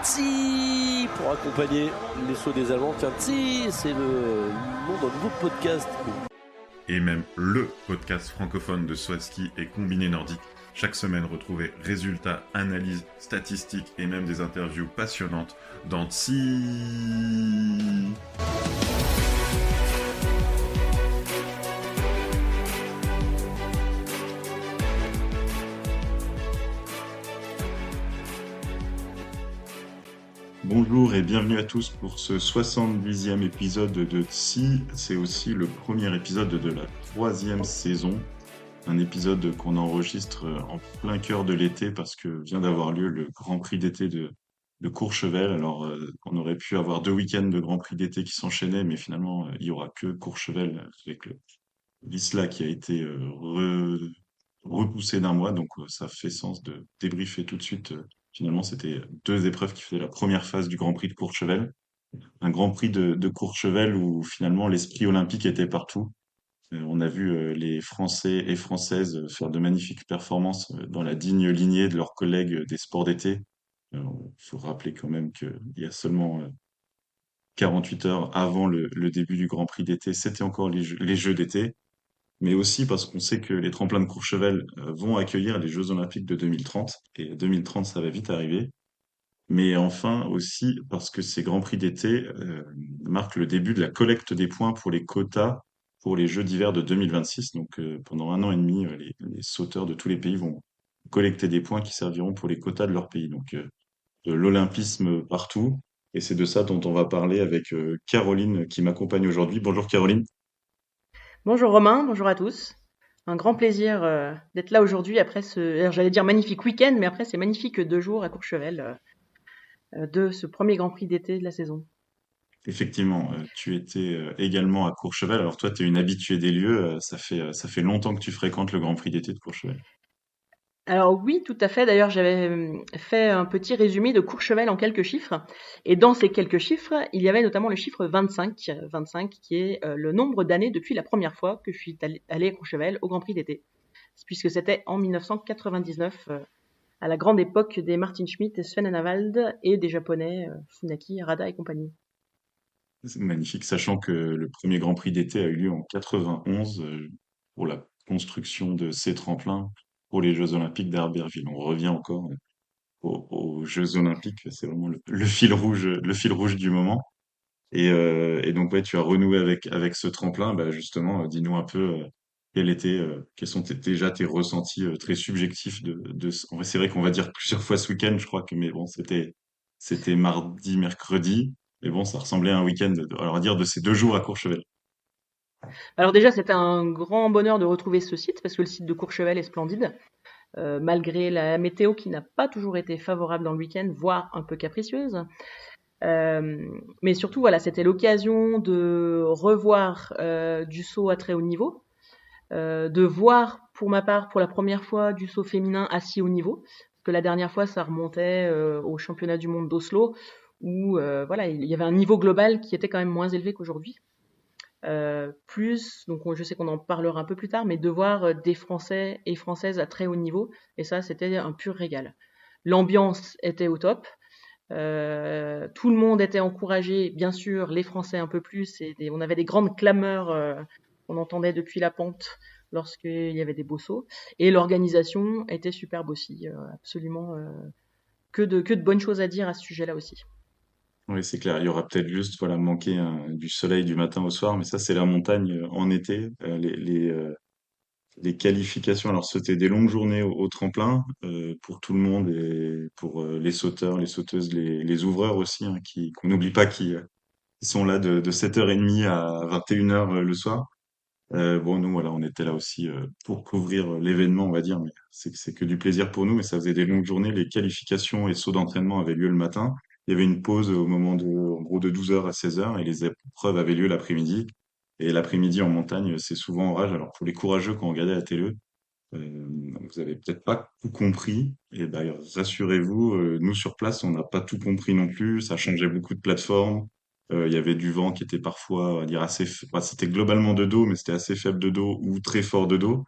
Tsi pour accompagner les sauts des Allemands. Tiens, Tsi, c'est le nom d'un nouveau podcast. Et même le podcast francophone de saut à ski et combiné nordique. Chaque semaine, retrouvez résultats, analyses, statistiques et même des interviews passionnantes dans Tsi. Bonjour et bienvenue à tous pour ce 70e épisode de Tsi. C'est aussi le premier épisode de la 3e saison. Un épisode qu'on enregistre en plein cœur de l'été parce que vient d'avoir lieu le Grand Prix d'été de Courchevel. Alors, on aurait pu avoir 2 week-ends de Grand Prix d'été qui s'enchaînaient, mais finalement, il y aura que Courchevel avec l'ISLA qui a été repoussé d'un mois. Donc, ça fait sens de débriefer tout de suite. Finalement, c'était 2 épreuves qui faisaient la première phase du Grand Prix de Courchevel. Un Grand Prix de Courchevel où finalement l'esprit olympique était partout. On a vu les Français et Françaises faire de magnifiques performances dans la digne lignée de leurs collègues des sports d'été. Il faut rappeler quand même qu'il y a seulement 48 heures avant le début du Grand Prix d'été, c'était encore les Jeux d'été, mais aussi parce qu'on sait que les tremplins de Courchevel vont accueillir les Jeux Olympiques de 2030, et 2030, ça va vite arriver. Mais enfin aussi parce que ces Grands Prix d'été marquent le début de la collecte des points pour les quotas pour les Jeux d'hiver de 2026. Donc pendant un an et demi, les sauteurs de tous les pays vont collecter des points qui serviront pour les quotas de leur pays. Donc de l'olympisme partout. Et c'est de ça dont on va parler avec Caroline qui m'accompagne aujourd'hui. Bonjour Caroline. Bonjour Romain, bonjour à tous. Un grand plaisir d'être là aujourd'hui après alors j'allais dire magnifique week-end, mais après ces magnifiques 2 jours à Courchevel de ce premier Grand Prix d'été de la saison. Effectivement, tu étais également à Courchevel. Alors toi, tu es une habituée des lieux. Ça fait longtemps que tu fréquentes le Grand Prix d'été de Courchevel. Alors oui, tout à fait. D'ailleurs, j'avais fait un petit résumé de Courchevel en quelques chiffres. Et dans ces quelques chiffres, il y avait notamment le chiffre 25, 25 qui est le nombre d'années depuis la première fois que je suis allée à Courchevel au Grand Prix d'été. Puisque c'était en 1999, à la grande époque des Martin Schmitt et Sven Hannawald et des Japonais Funaki, Harada et compagnie. C'est magnifique, sachant que le premier Grand Prix d'été a eu lieu en 91 pour la construction de ces tremplins pour les Jeux Olympiques d'Albertville. On revient encore aux Jeux Olympiques, c'est vraiment le fil rouge du moment. Et donc ouais, tu as renoué avec ce tremplin. Bah justement, dis-nous un peu quels sont déjà tes ressentis très subjectifs en vrai, c'est vrai qu'on va dire plusieurs fois ce week-end, je crois que mais bon, c'était mardi, mercredi. Mais bon, ça ressemblait à un week-end, on va dire, de ces 2 jours à Courchevel. Alors déjà, c'était un grand bonheur de retrouver ce site parce que le site de Courchevel est splendide, malgré la météo qui n'a pas toujours été favorable dans le week-end, voire un peu capricieuse. Mais surtout, voilà, c'était l'occasion de revoir du saut à très haut niveau, de voir, pour ma part, pour la première fois, du saut féminin à si haut niveau. Parce que la dernière fois, ça remontait au championnat du monde d'Oslo, où voilà, il y avait un niveau global qui était quand même moins élevé qu'aujourd'hui. Donc je sais qu'on en parlera un peu plus tard, mais de voir des Français et Françaises à très haut niveau, et ça, c'était un pur régal. L'ambiance était au top. Tout le monde était encouragé, bien sûr, les Français un peu plus, et on avait des grandes clameurs qu'on entendait depuis la pente lorsqu'il y avait des beaux sauts. Et l'organisation était superbe aussi, absolument que de bonnes choses à dire à ce sujet-là aussi. Oui, c'est clair. Il y aura peut-être juste, voilà, manqué du soleil du matin au soir, mais ça, c'est la montagne en été. Les qualifications, alors c'était des longues journées au tremplin pour tout le monde et pour les sauteurs, les sauteuses, les ouvreurs aussi, hein, qu'on n'oublie pas qui sont là de 7h30 à 21h le soir. Bon, nous, voilà, on était là aussi pour couvrir l'événement, on va dire, mais c'est que du plaisir pour nous, mais ça faisait des longues journées. Les qualifications et sauts d'entraînement avaient lieu le matin. Il y avait une pause au moment en gros, de 12h à 16h, et les épreuves avaient lieu l'après-midi. Et l'après-midi en montagne, c'est souvent orage. Alors, pour les courageux, quand on regardait la télé, vous avez peut-être pas tout compris. Et d'ailleurs, rassurez-vous, nous sur place, on n'a pas tout compris non plus. Ça changeait beaucoup de plateformes. Il y avait du vent qui était parfois, on va dire, c'était globalement de dos, mais c'était assez faible de dos ou très fort de dos.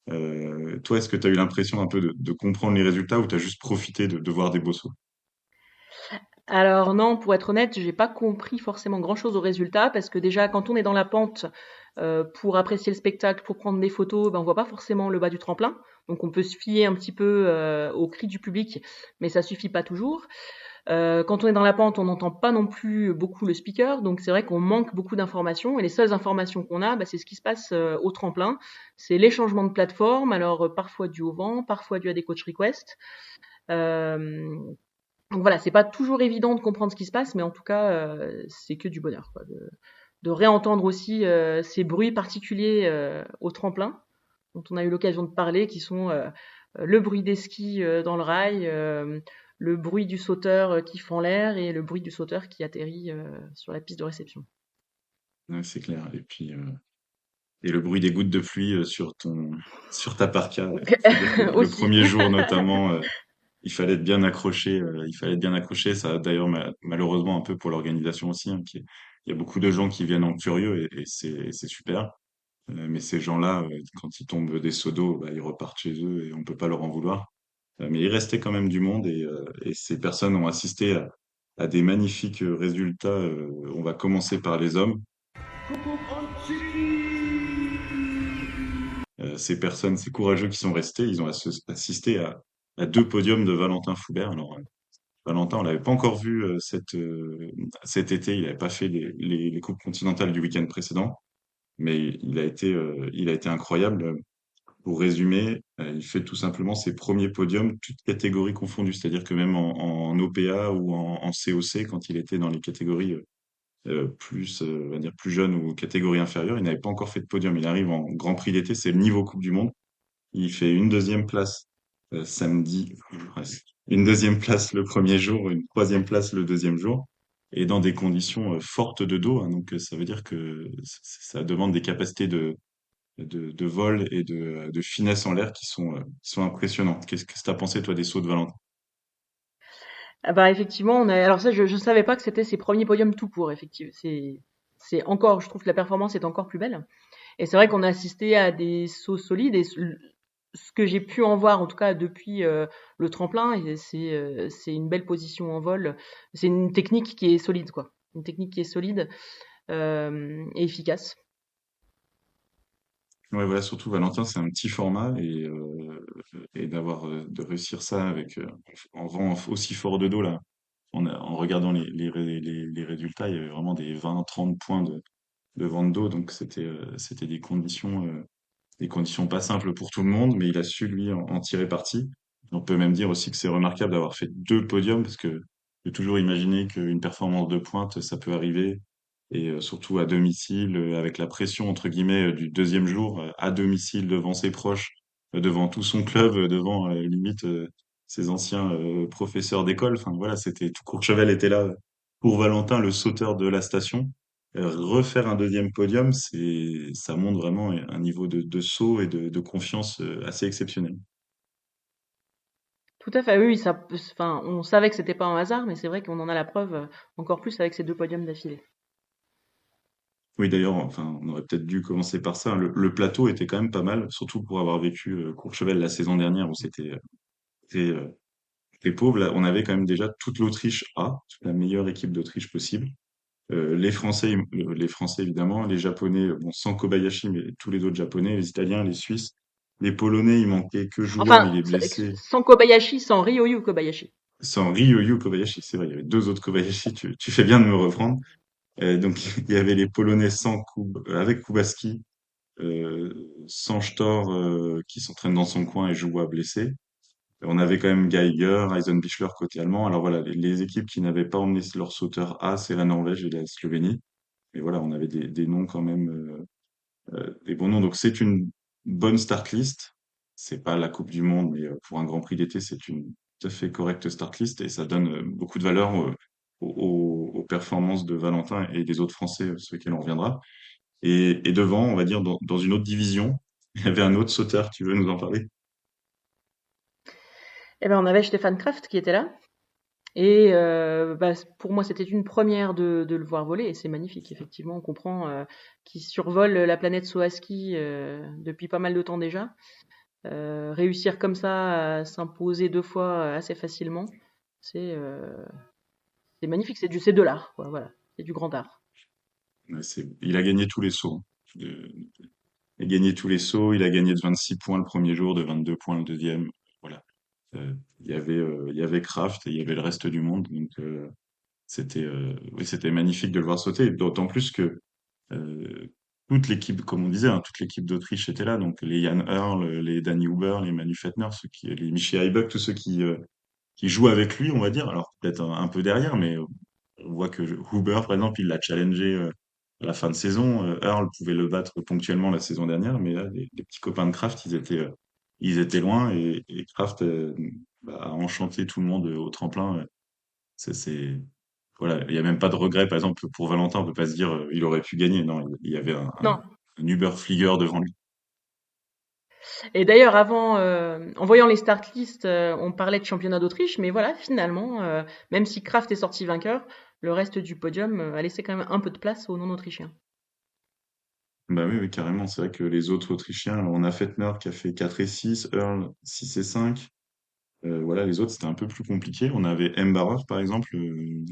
Toi, est-ce que tu as eu l'impression un peu de comprendre les résultats ou tu as juste profité de voir des beaux sauts? Alors non, pour être honnête, j'ai pas compris forcément grand-chose au résultat parce que déjà quand on est dans la pente pour apprécier le spectacle, pour prendre des photos, on voit pas forcément le bas du tremplin. Donc on peut se fier un petit peu au cri du public, mais ça suffit pas toujours. Quand on est dans la pente, on n'entend pas non plus beaucoup le speaker, donc c'est vrai qu'on manque beaucoup d'informations. Et les seules informations qu'on a, c'est ce qui se passe au tremplin. C'est les changements de plateforme, alors parfois dû au vent, parfois dû à des coach requests. Euh, donc voilà, c'est pas toujours évident de comprendre ce qui se passe, mais en tout cas, c'est que du bonheur, quoi, de réentendre aussi ces bruits particuliers au tremplin, dont on a eu l'occasion de parler, qui sont le bruit des skis dans le rail, le bruit du sauteur qui fend l'air et le bruit du sauteur qui atterrit sur la piste de réception. Ouais, c'est clair. Et puis, et le bruit des gouttes de pluie sur ta parka. Faut dire que le Aussi. premier jour, notamment, il fallait être bien accroché. Il fallait être bien accroché. Ça, d'ailleurs, malheureusement, un peu pour l'organisation aussi, hein, il y a beaucoup de gens qui viennent en curieux et c'est super. Mais ces gens-là, quand ils tombent des seaux d'eau, ils repartent chez eux et on peut pas leur en vouloir. Mais il restait quand même du monde et ces personnes ont assisté à des magnifiques résultats. On va commencer par les hommes. Ces personnes, ces courageux qui sont restés, ils ont assisté à deux podiums de Valentin Foubert. Alors, Valentin, on l'avait pas encore vu cet été, il n'avait pas fait les coupes continentales du week-end précédent, mais il a été incroyable. Pour résumer, il fait tout simplement ses premiers podiums, toutes catégories confondues. C'est-à-dire que même en OPA ou en COC, quand il était dans les catégories plus, on va dire plus jeunes ou catégories inférieures, il n'avait pas encore fait de podium. Il arrive en Grand Prix d'été, c'est le niveau Coupe du Monde. Il fait une deuxième place samedi, presque. Une deuxième place le premier jour, une troisième place le deuxième jour, et dans des conditions fortes de dos, hein. Donc ça veut dire que ça demande des capacités de vol et de finesse en l'air qui sont impressionnantes. Qu'est-ce que tu as pensé, toi, des sauts de Valentin? Ah bah effectivement, alors ça, je savais pas que c'était ses premiers podiums tout court. Effectivement, c'est encore, je trouve que la performance est encore plus belle. Et c'est vrai qu'on a assisté à des sauts solides et ce que j'ai pu en voir, en tout cas depuis le tremplin, et c'est une belle position en vol. C'est une technique qui est solide, quoi. Une technique qui est solide et efficace. Ouais, voilà, surtout Valentin, c'est un petit format et de réussir ça avec en vent aussi fort de dos là. En regardant les résultats, il y avait vraiment des 20-30 points de vent de dos, donc c'était des conditions pas simples pour tout le monde, mais il a su lui en tirer parti. On peut même dire aussi que c'est remarquable d'avoir fait deux podiums parce que de toujours imaginer qu'une performance de pointe, ça peut arriver et surtout à domicile, avec la pression entre guillemets du deuxième jour, à domicile devant ses proches, devant tout son club, devant limite ses anciens professeurs d'école. Enfin voilà, c'était tout Courchevel était là pour Valentin, le sauteur de la station. Refaire un deuxième podium, ça montre vraiment un niveau de saut et de confiance assez exceptionnel. Tout à fait, oui, enfin, on savait que c'était pas un hasard, mais c'est vrai qu'on en a la preuve encore plus avec ces deux podiums d'affilée. Oui, d'ailleurs, enfin, on aurait peut-être dû commencer par ça. Le plateau était quand même pas mal, surtout pour avoir vécu Courchevel la saison dernière où c'était très, très pauvre. Là, on avait quand même déjà toute l'Autriche A, toute la meilleure équipe d'Autriche possible. Les Français évidemment, les Japonais, bon, sans Kobayashi, mais tous les autres Japonais, les Italiens, les Suisses. Les Polonais, il manquait que Jouan, Enfin, il est blessé. sans Kobayashi, sans Ryoyu Kobayashi. Sans Ryoyu Kobayashi, c'est vrai, il y avait deux autres Kobayashi, tu fais bien de me reprendre. Donc il y avait les Polonais avec Kubaski, sans Stor qui s'entraîne dans son coin et Joua blessé. On avait quand même Geiger, Eisenbichler côté allemand. Alors voilà, les équipes qui n'avaient pas emmené leurs sauteurs A, c'est la Norvège et la Slovénie. Mais voilà, on avait des noms quand même, des bons noms. Donc c'est une bonne start list. C'est pas la Coupe du Monde, mais pour un Grand Prix d'été, c'est une tout à fait correcte start list et ça donne beaucoup de valeur aux performances de Valentin et des autres Français sur lesquels on reviendra. Et devant, on va dire dans une autre division, il y avait un autre sauteur. Tu veux nous en parler? Eh ben, on avait Stéphane Kraft qui était là. Et pour moi, c'était une première de le voir voler. Et c'est magnifique, effectivement. On comprend qu'il survole la planète Soaski depuis pas mal de temps déjà. Réussir comme ça à s'imposer deux fois assez facilement, c'est C'est magnifique, c'est de l'art, quoi, voilà. C'est du grand art. Ouais, il a gagné tous les sauts. Il a gagné tous les sauts. Il a gagné de 26 points le premier jour, de 22 points le deuxième. Voilà. Il y avait Kraft et il y avait le reste du monde. Donc, oui, c'était magnifique de le voir sauter. D'autant plus que euh, toute l'équipe, comme on disait, hein, toute l'équipe d'Autriche était là. Donc, les Jan Earl, les Danny Huber, les Manu Fettner, les Michi Heibuck, tous ceux qui jouent avec lui, on va dire. Alors, peut-être un peu derrière, mais on voit que Huber, par exemple, il l'a challengé à la fin de saison. Earl pouvait le battre ponctuellement la saison dernière, mais là, les petits copains de Kraft, ils étaient loin et Kraft a enchanté tout le monde au tremplin. C'est, voilà, il n'y a même pas de regret. Par exemple, pour Valentin, on peut pas se dire il aurait pu gagner. Non, il y avait Non. un Uber-Flieger devant lui. Et d'ailleurs, en voyant les start lists, on parlait de championnat d'Autriche, mais voilà, finalement, même si Kraft est sorti vainqueur, le reste du podium a laissé quand même un peu de place aux non-autrichiens. Bah oui, oui, carrément. C'est vrai que les autres Autrichiens, alors on a Fettner qui a fait 4 et 6, Earl 6 et 5. Voilà, les autres, c'était un peu plus compliqué. On avait Mbarov, par exemple,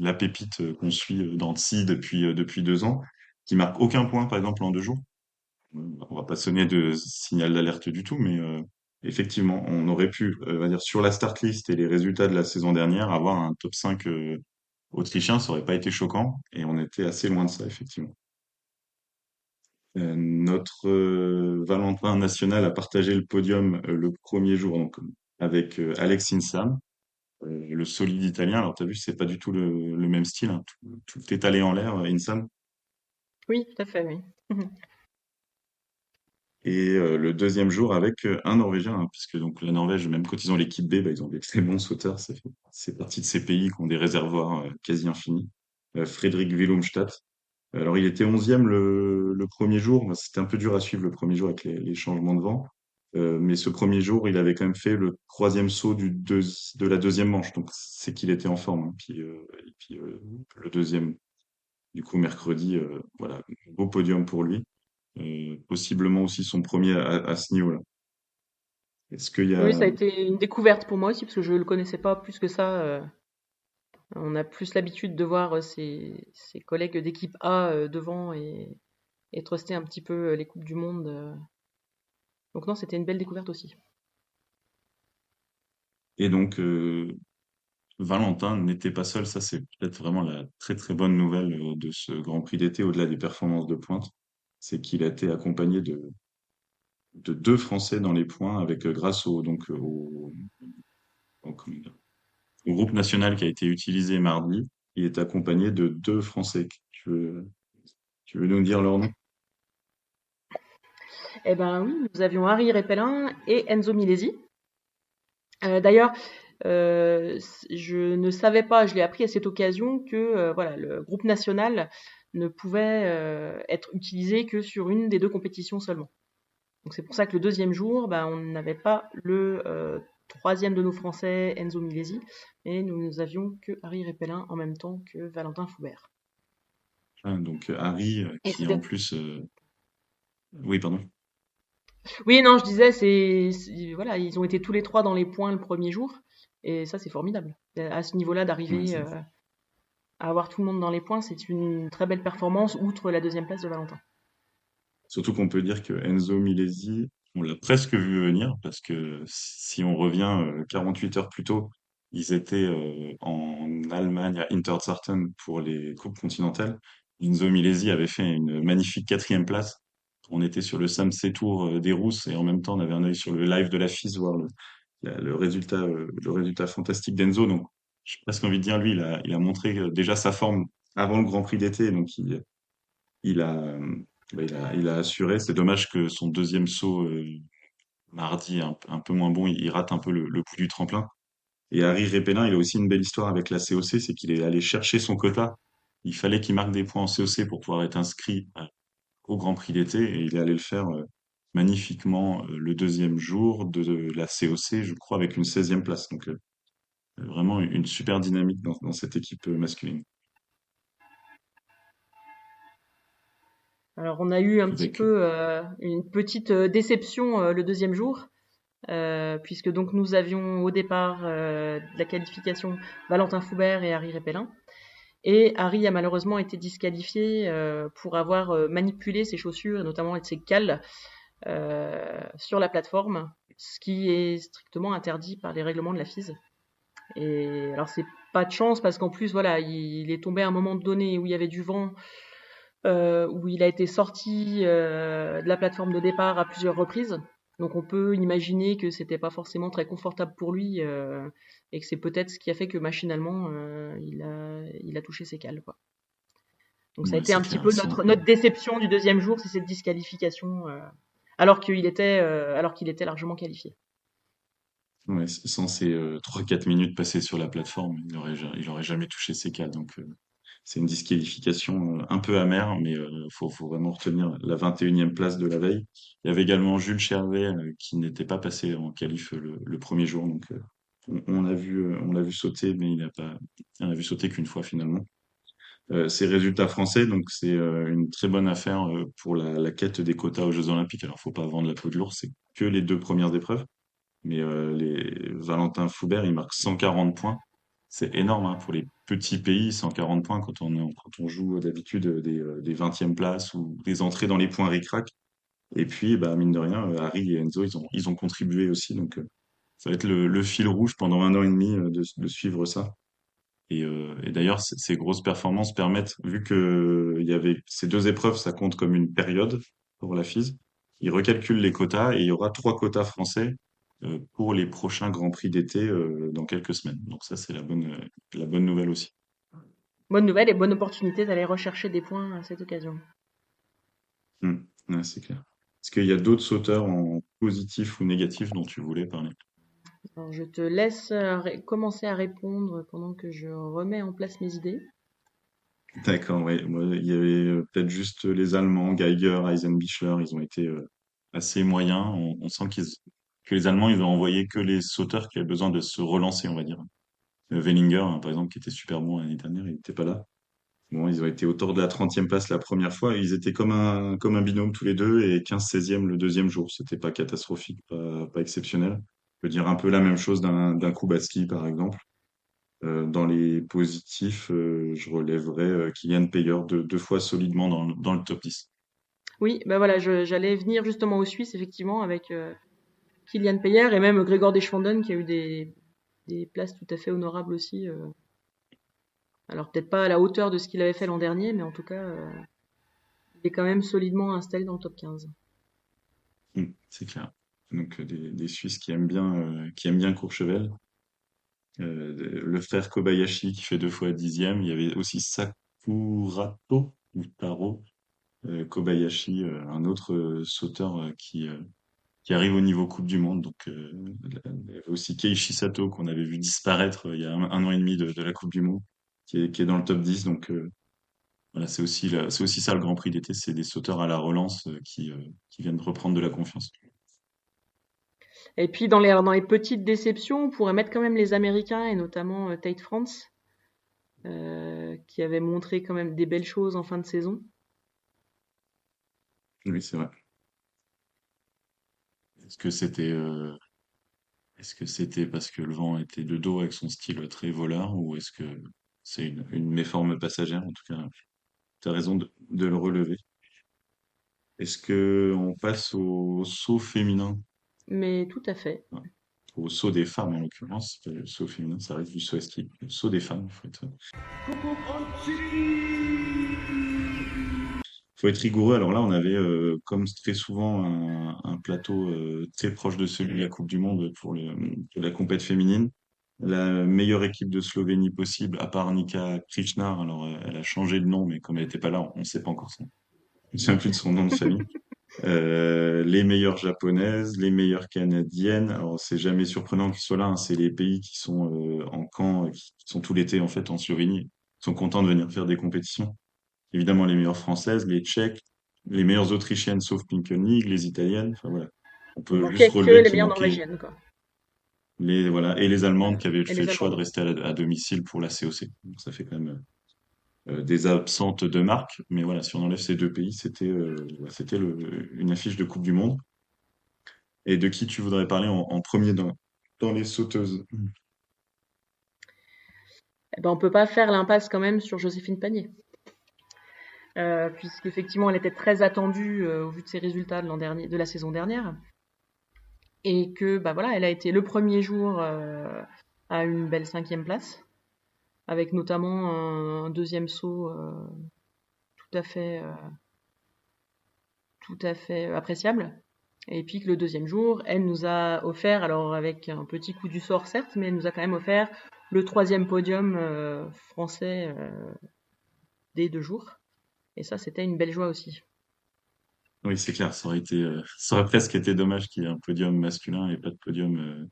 la pépite qu'on suit dans Tsi depuis 2 ans, qui marque aucun point, par exemple, en 2 jours. On va pas sonner de signal d'alerte du tout, mais effectivement, on aurait pu, on va dire, sur la start list et les résultats de la saison dernière, avoir un top 5 autrichien, ça aurait pas été choquant, et on était assez loin de ça, effectivement. Notre Valentin national a partagé le podium le premier jour, donc avec Alex Insam, le solide italien. Alors, tu as vu, c'est pas du tout le même style, hein. Tout est allé en l'air, Insam. Oui, tout à fait, oui. Et le deuxième jour avec un Norvégien, hein, puisque donc la Norvège, même quand ils ont l'équipe B, bah, ils ont des très bons sauteurs. C'est partie de ces pays qui ont des réservoirs quasi infinis. Fredrik Willumstad. Alors, il était 11e le premier jour. Bah, c'était un peu dur à suivre le premier jour avec les changements de vent. Mais ce premier jour, il avait quand même fait le troisième saut de la deuxième manche. Donc, c'est qu'il était en forme, hein. Et puis le deuxième, du coup, mercredi, voilà, beau podium pour lui. Possiblement aussi son premier à ce niveau-là. Est-ce qu'il y Oui, a... ça a été une découverte pour moi aussi, parce que je le connaissais pas plus que ça. On a plus l'habitude de voir ses collègues d'équipe A devant et truster un petit peu les Coupes du Monde. Donc non, c'était une belle découverte aussi. Et donc, Valentin n'était pas seul. Ça, c'est peut-être vraiment la très très bonne nouvelle de ce Grand Prix d'été, au-delà des performances de pointe. C'est qu'il a été accompagné de 2 Français dans les points, avec grâce comment dire, au groupe national qui a été utilisé mardi. Il est accompagné de 2 Français. Tu veux nous dire leur nom? Eh ben oui, nous avions Harry Repellin et Enzo Milesi. D'ailleurs, je ne savais pas, je l'ai appris à cette occasion que voilà, le groupe national ne pouvait être utilisé que sur une des deux compétitions seulement. Donc c'est pour ça que le deuxième jour, ben, on n'avait pas le troisième de nos Français, Enzo Milesi, et nous avions que Harry Repellin en même temps que Valentin Foubert. Donc Harry, Et qui en c'était... plus... Oui, pardon. Oui, non, je disais, voilà, ils ont été tous les trois dans les points le premier jour, et ça c'est formidable. À ce niveau-là, Ouais, d'arriver à avoir tout le monde dans les points, c'est une très belle performance, outre la deuxième place de Valentin. surtout qu'on peut dire que Enzo Milesi, on l'a presque vu venir, parce que si on revient 48 heures plus tôt, ils étaient en Allemagne à Interzarten pour les coupes continentales. Enzo Milesi avait fait une magnifique 4e place. On était sur le Samsey Tour des Rousses et en même temps on avait un œil sur le live de la FIS, voir le résultat fantastique d'Enzo. Donc j'ai presque envie de dire, lui, il a montré déjà sa forme avant le Grand Prix d'été, donc il a, il a assuré. C'est dommage que son deuxième saut mardi, un peu moins bon, il rate un peu le bout du tremplin. Et Harry Repellin, il a aussi une belle histoire avec la COC, c'est qu'il est allé chercher son quota. Il fallait qu'il marque des points en COC pour pouvoir être inscrit au Grand Prix d'été, et il est allé le faire magnifiquement le deuxième jour de la COC, je crois, avec une 16e place. Donc vraiment une super dynamique dans cette équipe masculine. Alors on a eu un petit Avec peu une petite déception le deuxième jour, puisque donc nous avions au départ de la qualification Valentin Foubert et Harry Repellin. Et Harry a malheureusement été disqualifié pour avoir manipulé ses chaussures, et notamment ses cales, sur la plateforme, ce qui est strictement interdit par les règlements de la FIS. Et alors c'est pas de chance parce qu'en plus voilà, il est tombé à un moment donné où il y avait du vent, où il a été sorti de la plateforme de départ à plusieurs reprises. Donc on peut imaginer que c'était pas forcément très confortable pour lui et que c'est peut-être ce qui a fait que machinalement il a touché ses cales quoi. Donc ça a Ouais, été c'est un petit clair. peu notre déception du deuxième jour, c'est cette disqualification alors qu'il était largement qualifié. Ouais, sans ces 3-4 minutes passées sur la plateforme, il aurait jamais touché ses cales. Donc, c'est une disqualification un peu amère, mais faut vraiment retenir la 21e place de la veille. Il y avait également Jules Chervet qui n'était pas passé en qualif le premier jour. Donc, on l'a vu sauter, mais il n'a vu sauter qu'une fois finalement. Ces résultats français, donc c'est une très bonne affaire pour la quête des quotas aux Jeux Olympiques. Alors, faut pas vendre la peau de l'ours, c'est que les 2 premières épreuves. Mais Valentin Foubert, il marque 140 points. C'est énorme hein, pour les petits pays, 140 points quand on joue d'habitude des 20e places ou des entrées dans les points ric-rac. Et puis, bah, mine de rien, Harry et Enzo, ils ont contribué aussi. Donc, ça va être le fil rouge pendant 1 an et demi de suivre ça. Et d'ailleurs, ces grosses performances permettent, vu que il y avait ces 2 épreuves, ça compte comme une période pour la FIS, ils recalculent les quotas et il y aura 3 quotas français pour les prochains Grands Prix d'été dans quelques semaines. Donc ça, c'est la bonne nouvelle aussi. Bonne nouvelle et bonne opportunité d'aller rechercher des points à cette occasion. Ouais, c'est clair. Est-ce qu'il y a d'autres sauteurs en positif ou négatif dont tu voulais parler? Alors, je te laisse commencer à répondre pendant que je remets en place mes idées. D'accord, oui. Moi, il y avait peut-être juste les Allemands, Geiger, Eisenbichler, ils ont été assez moyens. On sent que les Allemands, ils ont envoyé que les sauteurs qui avaient besoin de se relancer, on va dire. Wellinger, hein, par exemple, qui était super bon l'année dernière, il n'était pas là. Bon, ils ont été autour de la 30e place la première fois. Ils étaient comme un binôme tous les deux et 15-16e le deuxième jour. C'était pas catastrophique, pas exceptionnel. Je peux dire un peu la même chose d'un Kubatski, par exemple. Dans les positifs, je relèverais Kylian Payer deux fois solidement dans le top 10. Oui, ben voilà, j'allais venir justement aux Suisses, effectivement, avec Kylian Payer et même Grégor Deschwanden qui a eu des places tout à fait honorables aussi. Alors peut-être pas à la hauteur de ce qu'il avait fait l'an dernier, mais en tout cas, il est quand même solidement installé dans le top 15. C'est clair. Donc des Suisses qui aiment bien Courchevel. Le frère Kobayashi qui fait 2 fois 10e. Il y avait aussi Sakurato ou Taro Kobayashi, un autre sauteur qui arrive au niveau Coupe du Monde. Donc, il y avait aussi Keiichi Sato qu'on avait vu disparaître il y a un an et demi de la Coupe du Monde, qui est dans le top 10. Donc, voilà, c'est aussi ça le Grand Prix d'été, c'est des sauteurs à la relance qui viennent reprendre de la confiance. Et puis dans les petites déceptions, on pourrait mettre quand même les Américains et notamment Tate France, qui avait montré quand même des belles choses en fin de saison. Oui, c'est vrai. Est-ce que c'était euh, est-ce que c'était parce que le vent était de dos avec son style très voleur ou est-ce que c'est une méforme passagère? En tout cas, tu as raison de le relever. Est-ce que on passe au saut féminin? Mais tout à fait. Enfin, au saut des femmes en l'occurrence, le saut féminin, ça reste du saut à ski. Le saut des femmes, faut être rigoureux. Alors là, on avait, comme très souvent, un plateau très proche de celui de la Coupe du Monde pour la compète féminine. La meilleure équipe de Slovénie possible, à part Nika Krishnar. Alors, elle a changé de nom, mais comme elle n'était pas là, on ne sait pas encore son. Je ne me souviens plus de son nom de famille. Les meilleures japonaises, les meilleures canadiennes. Alors, c'est jamais surprenant qu'ils soient là, hein. C'est les pays qui sont en camp, qui sont tout l'été en fait en Slovénie, qui sont contents de venir faire des compétitions. Évidemment, les meilleures françaises, les tchèques, les meilleures autrichiennes sauf Pinkelnick, les italiennes. Enfin voilà, on Il peut juste manquait que relever les qu'il meilleures manquait norvégiennes, quoi. voilà, et les Allemandes Voilà. qui avaient Et fait les le choix de Allemandes. rester à domicile pour la COC. Donc ça fait quand même des absentes de marque, mais voilà, si on enlève ces 2 pays, c'était une affiche de Coupe du Monde. Et de qui tu voudrais parler en premier dans les sauteuses? eh ben, on peut pas faire l'impasse quand même sur Joséphine Panier. Puisqu'effectivement, elle était très attendue au vu de ses résultats de la saison dernière. Et que, bah voilà, elle a été le premier jour à une belle 5e place, avec notamment un deuxième saut tout à fait, euh, tout à fait appréciable. Et puis que le deuxième jour, elle nous a offert, alors avec un petit coup du sort certes, mais elle nous a quand même offert le 3e podium français des 2 jours. Et ça, c'était une belle joie aussi. Oui, c'est clair, ça aurait presque été dommage qu'il y ait un podium masculin et pas de podium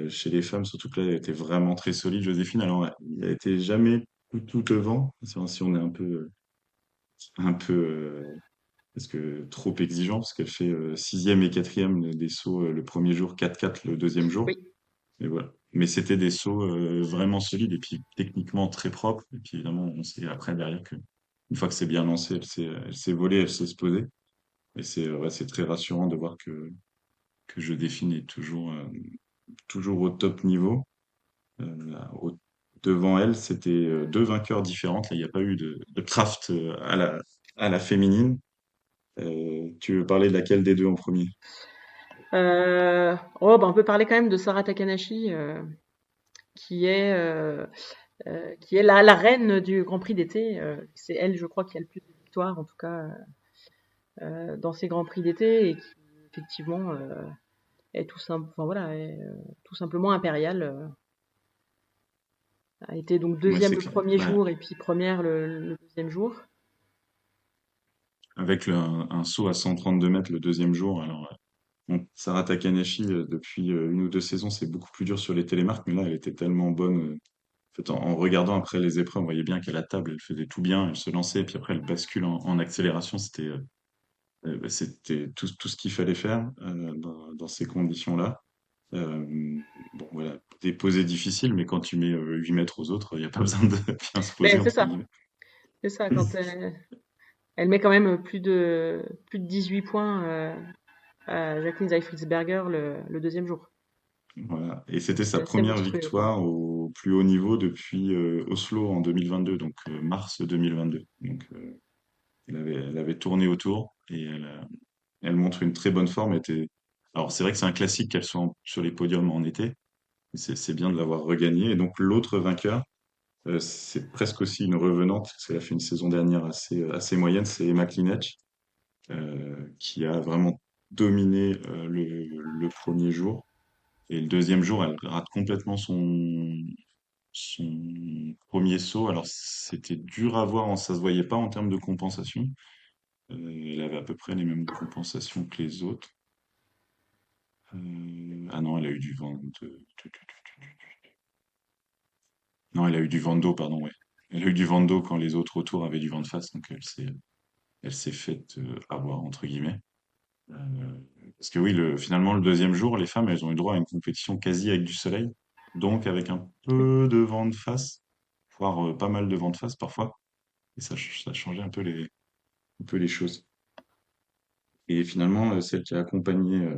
chez les femmes, surtout que là, elle était vraiment très solide, Joséphine. Alors, il a été jamais tout devant, si on est un peu parce que trop exigeant, parce qu'elle fait 6e et 4e des sauts le premier jour, 4-4 le deuxième jour. Oui. Mais voilà. Mais c'était des sauts vraiment solides et puis techniquement très propres. Et puis évidemment, on sait après derrière que une fois que c'est bien lancé, elle s'est volée, elle s'est explosée. Et ouais, c'est très rassurant de voir que Joséphine est toujours au top niveau. Devant elle, c'était deux vainqueurs différentes. Là, il n'y a pas eu de craft à la féminine. Tu veux parler de laquelle des deux en premier? Bah, on peut parler quand même de Sarah Takanashi, qui est, qui est la reine du Grand Prix d'été. C'est elle, je crois, qui a le plus de victoires, en tout cas, dans ces Grands Prix d'été, et qui, effectivement, enfin, voilà, est tout simplement impériale. A été donc Ouais, deuxième c'est le clair. premier Bah, jour et puis première le deuxième jour. avec un saut à 132 mètres le deuxième jour. Alors, bon, Sarah Takanashi, depuis une ou deux saisons, c'est beaucoup plus dur sur les télémarques, mais là, elle était tellement bonne. En fait, en regardant après les épreuves, on voyait bien qu'à la table, elle faisait tout bien, elle se lançait, et puis après, elle bascule en accélération. C'était tout ce qu'il fallait faire dans ces conditions-là. Bon, voilà, des posées difficiles, mais quand tu mets 8 mètres aux autres, il n'y a pas besoin de bien se poser, Ben, entre guillemets. c'est ça, quand elle met quand même plus de 18 points à Jacqueline Zeifritzberger le deuxième jour. Voilà. Et Donc c'était sa c'est assez première monstrueux, quoi. victoire au plus haut niveau depuis Oslo en 2022, donc mars 2022. Donc elle avait tourné autour et elle montre une très bonne forme. Alors c'est vrai que c'est un classique qu'elle soit sur les podiums en été, mais c'est bien de l'avoir regagné. Et donc l'autre vainqueur, c'est presque aussi une revenante, parce qu'elle a fait une saison dernière assez moyenne, c'est Emma Klinec, qui a vraiment dominé le premier jour. Et le deuxième jour, elle rate complètement son premier saut. Alors, c'était dur à voir, ça se voyait pas en termes de compensation. Elle avait à peu près les mêmes compensations que les autres. Ah non, elle a eu du vent Non, elle a eu du vent d'eau, pardon, ouais. Elle a eu du vent d'eau quand les autres autour avaient du vent de face, donc elle s'est faite avoir, entre guillemets. Euh, Parce que oui, finalement, le deuxième jour, les femmes, elles ont eu droit à une compétition quasi avec du soleil, donc avec un Oui. peu de vent de face, voire pas mal de vent de face parfois, et ça changeait un peu les choses. Et finalement, celle qui a accompagné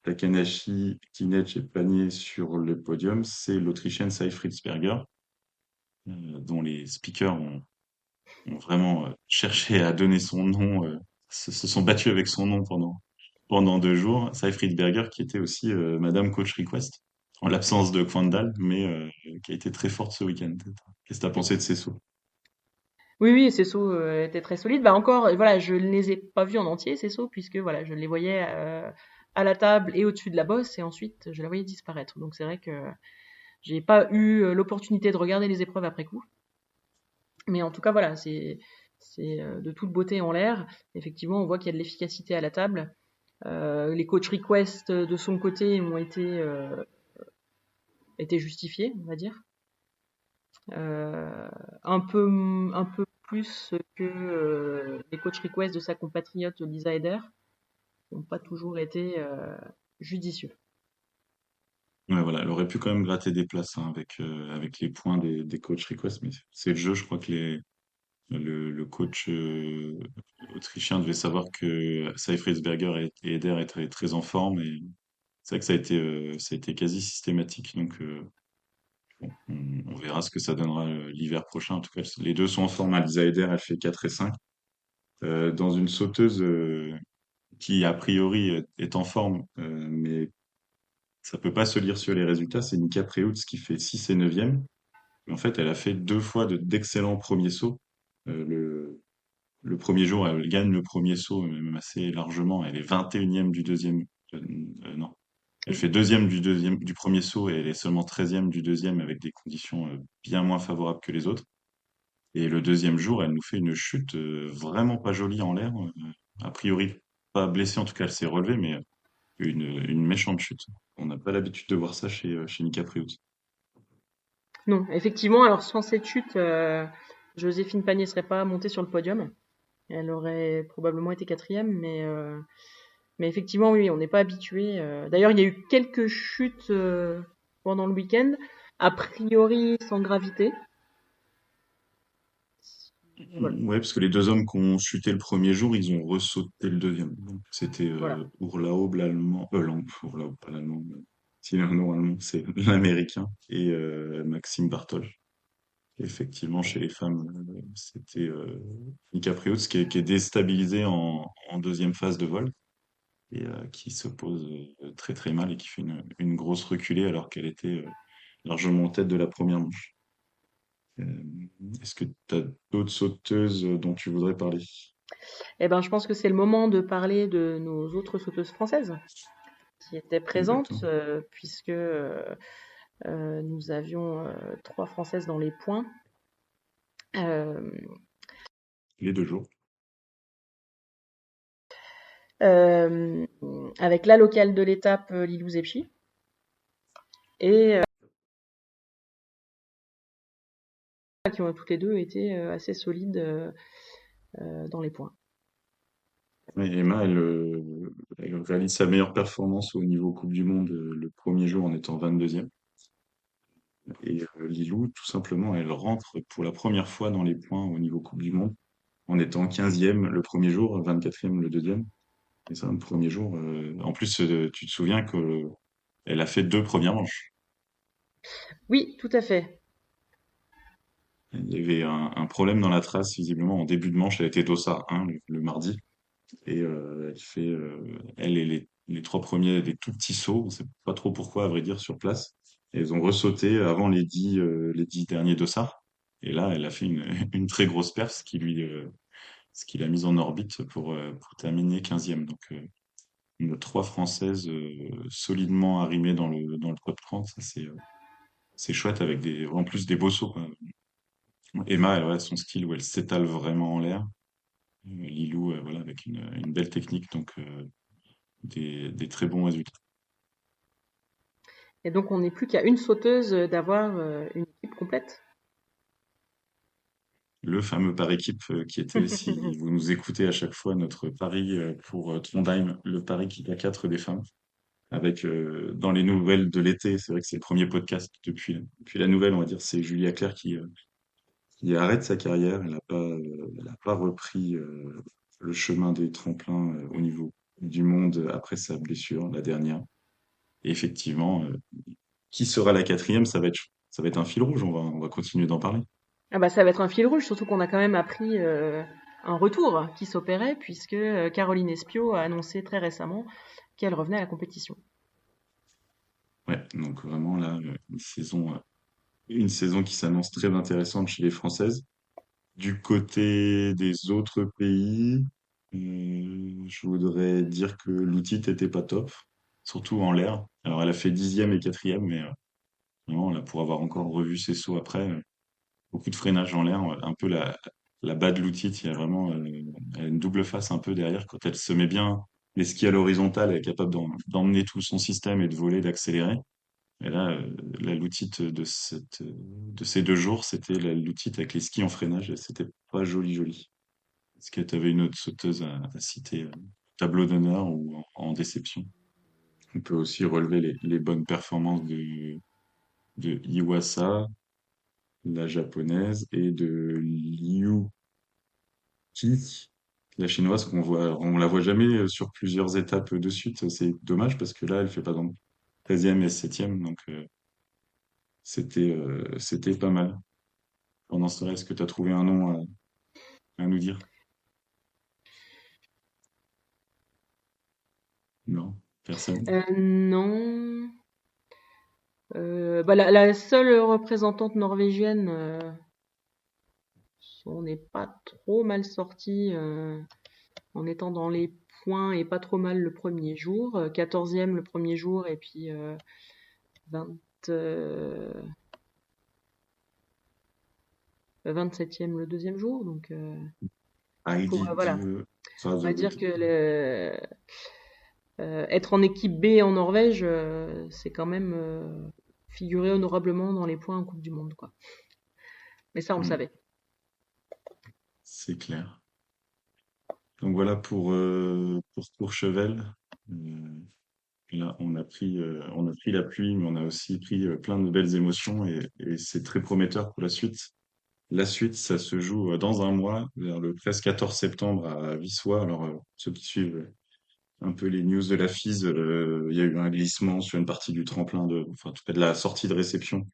Takanashi, Kinech et Panier sur le podium, c'est l'Autrichienne Sai Fritzberger, dont les speakers ont vraiment cherché à donner son nom, se sont battus avec son nom pendant 2 jours. Sai Friedberger, qui était aussi Madame Coach Request, en l'absence de Kwandal, mais qui a été très forte ce week-end. Qu'est-ce que tu as pensé de ces sauts? Oui, oui, ces sauts étaient très solides. Bah encore, voilà, je ne les ai pas vus en entier, ces sauts, puisque voilà, je les voyais à la table et au-dessus de la bosse, et ensuite je la voyais disparaître. Donc c'est vrai que j'ai pas eu l'opportunité de regarder les épreuves après coup. Mais en tout cas, voilà, c'est de toute beauté en l'air. Effectivement, on voit qu'il y a de l'efficacité à la table. Les coach requests de son côté ont été justifiés, on va dire. Euh, un peu plus que les coach requests de sa compatriote Lisa Eder, qui n'ont pas toujours été judicieux. Ouais, voilà, elle aurait pu quand même gratter des places hein, avec les points des coach requests, mais c'est le jeu. Je crois que le coach autrichien devait savoir que Seifritzberger et Eder étaient très en forme, et c'est vrai que ça a été quasi systématique. Donc, Bon, on verra ce que ça donnera l'hiver prochain. En tout cas, les deux sont en forme. Alisa Eder, elle fait 4 et 5. Dans une sauteuse qui, a priori, est en forme, mais ça peut pas se lire sur les résultats, c'est Nika Preutz qui fait 6 et 9e. En fait, elle a fait deux fois d'excellents premiers sauts. Le premier jour, elle gagne le premier saut, même assez largement. Elle est 21e du deuxième. Non. Elle Oui. fait deuxième du premier saut et elle est seulement 13e du deuxième avec des conditions bien moins favorables que les autres. Et le deuxième jour, elle nous fait une chute vraiment pas jolie en l'air. A priori, pas blessée, en tout cas, elle s'est relevée, mais une méchante chute. On n'a pas l'habitude de voir ça chez Nika Priut. Non, effectivement, alors sans cette chute, Joséphine Panier serait pas montée sur le podium. Elle aurait probablement été quatrième, mais effectivement, oui, on n'est pas habitué. D'ailleurs, il y a eu quelques chutes pendant le week-end, a priori sans gravité. Voilà. Ouais, parce que les deux hommes qui ont chuté le premier jour, ils ont ressauté le deuxième. Donc, c'était Voilà. Urlaub, l'allemand, Urlaub, pas l'allemand, si un nom allemand, c'est l'américain, et Maxime Bartol. Effectivement, chez les femmes, c'était Mika Priots qui est déstabilisée en deuxième phase de vol et qui se pose très très mal et qui fait une grosse reculée alors qu'elle était largement en tête de la première manche. Euh, Est-ce que tu as d'autres sauteuses dont tu voudrais parler? Eh ben, je pense que c'est le moment de parler de nos autres sauteuses françaises qui étaient présentes, Exactement. puisque nous avions 3 Françaises dans les points. Euh, Les deux jours. euh, avec la locale de l'étape Lilou Zepchi et qui ont toutes les deux été assez solides dans les points. Et Emma, elle réalise sa meilleure performance au niveau Coupe du Monde le premier jour en étant 22e. Et Lilou, tout simplement, elle rentre pour la première fois dans les points au niveau Coupe du Monde en étant 15e le premier jour, 24e le deuxième. Et ça, le premier jour. En plus, tu te souviens que elle a fait deux premières manches. Oui, tout à fait. Il y avait un problème dans la trace, visiblement, en début de manche. Elle était d'Ossa 1 le mardi. Et elle fait, elle et les trois premiers, des tout petits sauts. On sait pas trop pourquoi, à vrai dire, sur place. Et elles ont ressauté avant les 10 derniers dossards. Et là, elle a fait une très grosse perf, ce qui l'a mise en orbite pour terminer 15e. Donc, trois Françaises solidement arrimées dans le top 30. Ça, c'est chouette avec en plus des beaux sauts, quoi. Emma, elle, ouais, son style où elle s'étale vraiment en l'air. Lilou, voilà, avec une belle technique. Donc, des très bons résultats. Et donc, on n'est plus qu'à une sauteuse d'avoir une équipe complète. Le fameux par équipe qui était, si vous nous écoutez à chaque fois, notre pari pour Trondheim, le pari qui a 4 des femmes. Avec dans les nouvelles de l'été, c'est vrai que c'est le premier podcast depuis la nouvelle, on va dire, c'est Julia Claire qui arrête sa carrière. Elle a pas repris le chemin des tremplins au niveau du monde après sa blessure, la dernière. Et effectivement, qui sera la quatrième? Ça va être un fil rouge. On va continuer d'en parler. Ah bah, ça va être un fil rouge, surtout qu'on a quand même appris un retour qui s'opérait, puisque Caroline Espio a annoncé très récemment qu'elle revenait à la compétition. Ouais, donc vraiment là, une saison qui s'annonce très intéressante chez les Françaises. Du côté des autres pays, je voudrais dire que l'outil n'était pas top, surtout en l'air. Alors elle a fait 10e et quatrième, mais vraiment, là, pour avoir encore revu ses sauts après, beaucoup de freinage en l'air, un peu la bas de l'outil, il y a vraiment elle a une double face un peu derrière. Quand elle se met bien les skis à l'horizontale, elle est capable d'emmener tout son système et de voler, d'accélérer. Et là, la loutite de ces deux jours, c'était la loutite avec les skis en freinage, et c'était pas joli joli. Est-ce que tu avais une autre sauteuse à citer, tableau d'honneur ou en déception? On peut aussi relever les bonnes performances de Iwasa, la japonaise, et de Liu Qi, la chinoise, on la voit jamais sur plusieurs étapes de suite. C'est dommage parce que là, elle fait pas dans 13e et 7e, donc c'était pas mal. Pendant ce temps-là, est-ce que tu as trouvé un nom à nous dire? Non, personne. Non. Bah, la seule représentante norvégienne, on n'est pas trop mal sorti en étant dans les points et pas trop mal le premier jour. 14e le premier jour et puis 20, 27e le deuxième jour. Donc, Heidi voilà, de on va dire Razogut. que être en équipe B en Norvège, c'est quand même figurer honorablement dans les points en Coupe du Monde, quoi. Mais ça, on le Hmm, savait. c'est clair. Donc voilà pour Courchevel. Là, on a pris la pluie, mais on a aussi pris plein de belles émotions et c'est très prometteur pour la suite. La suite, ça se joue dans un mois, vers le 13-14 septembre à Vissois. Alors, ceux qui suivent un peu les news de la FISE, il y a eu un glissement sur une partie du tremplin enfin, en tout cas de la sortie de réception.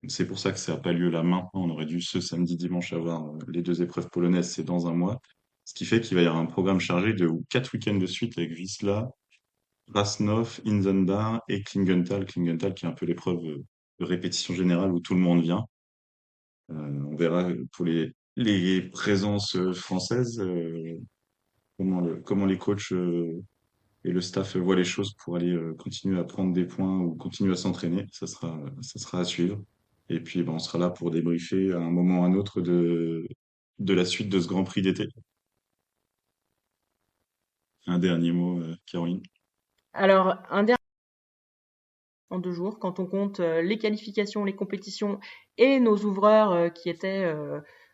C'est pour ça que ça n'a pas lieu là maintenant. On aurait dû ce samedi, dimanche avoir les deux épreuves polonaises, c'est dans un mois. Ce qui fait qu'il va y avoir un programme chargé de 4 week-ends de suite avec Wisla, Krasnov, Inzenbar et Klingenthal. Klingenthal qui est un peu l'épreuve de répétition générale où tout le monde vient. On verra pour les présences françaises comment les coachs et le staff voient les choses pour aller continuer à prendre des points ou continuer à s'entraîner. Ça sera à suivre. Et puis ben, on sera là pour débriefer à un moment ou à un autre de la suite de ce Grand Prix d'été. Un dernier mot, Caroline. Alors, un dernier en 2 jours, quand on compte les qualifications, les compétitions et nos ouvreurs qui étaient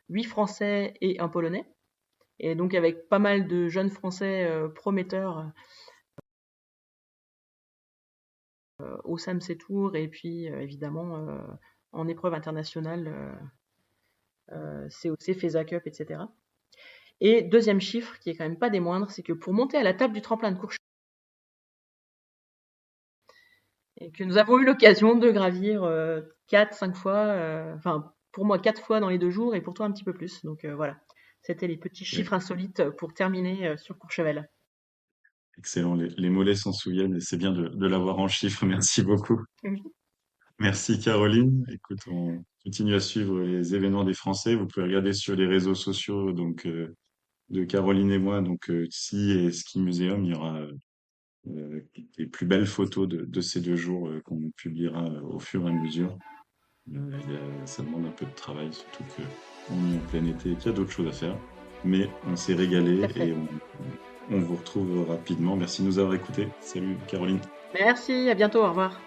8 Français et un Polonais. Et donc avec pas mal de jeunes Français prometteurs au SAMC Tour et puis évidemment en épreuve internationale COC, FESA Cup, etc. Et deuxième chiffre, qui est quand même pas des moindres, c'est que pour monter à la table du tremplin de Courchevel, et que nous avons eu l'occasion de gravir 4-5 fois, enfin pour moi 4 fois dans les 2 jours et pour toi un petit peu plus. Donc voilà, c'était les petits Ouais, chiffres insolites pour terminer sur Courchevel. excellent. Les mollets s'en souviennent et c'est bien de l'avoir en chiffres. Merci beaucoup. Merci Caroline. Écoute, on continue à suivre les événements des Français. Vous pouvez regarder sur les réseaux sociaux donc de Caroline et moi, donc Ski et Ski Museum. Il y aura les plus belles photos de ces 2 jours qu'on publiera au fur et à mesure. Ça demande un peu de travail, surtout qu'on est en plein été et qu'il y a d'autres choses à faire. Mais on s'est Tout régalé à fait. et on vous retrouve rapidement. Merci de nous avoir écoutés. Salut Caroline. Merci, à bientôt, au revoir.